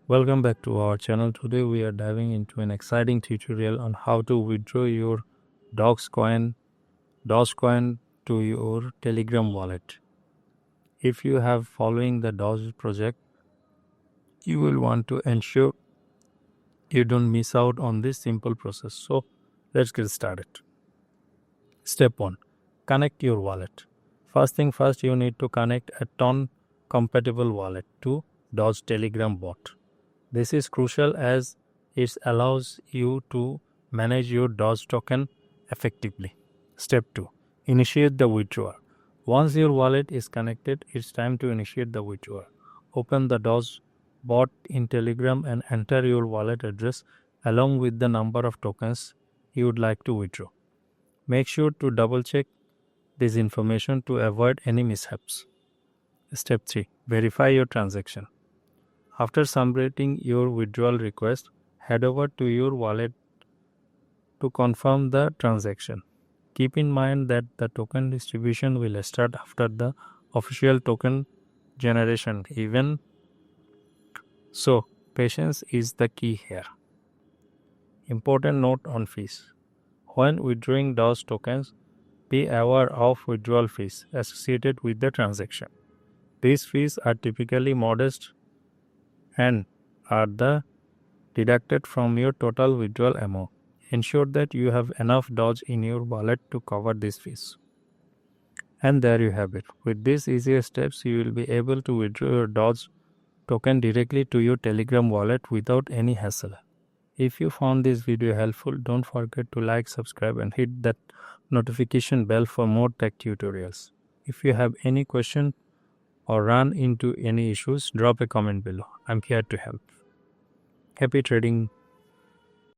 Welcome back to our channel. Today we are diving into an exciting tutorial on how to withdraw your Dogecoin to your Telegram wallet. If you have following the Doge project, you will want to ensure you don't miss out on this simple process. So let's get started. Step 1. Connect your wallet. First thing first, you need to connect a Ton compatible wallet to Doge Telegram bot. This is crucial as it allows you to manage your Doge token effectively. Step 2. Initiate the withdrawal. Once your wallet is connected, it's time to initiate the withdrawal. Open the Doge bot in Telegram and enter your wallet address along with the number of tokens you would like to withdraw. Make sure to double check this information to avoid any mishaps. Step 3. Verify your transaction. After submitting your withdrawal request, head over to your wallet to confirm the transaction. Keep in mind that the token distribution will start after the official token generation. Even so, patience is the key here. Important note on fees. When withdrawing Doge tokens, be aware of withdrawal fees associated with the transaction. These fees are typically modest and are deducted from your total withdrawal amount. Ensure that you have enough Doge in your wallet to cover these fees. And there you have it. With these easier steps, you will be able to withdraw your Doge token directly to your Telegram wallet without any hassle. If you found this video helpful, don't forget to like, subscribe and hit that notification bell for more tech tutorials. If you have any question or run into any issues, drop a comment below. I'm here to help. Happy trading.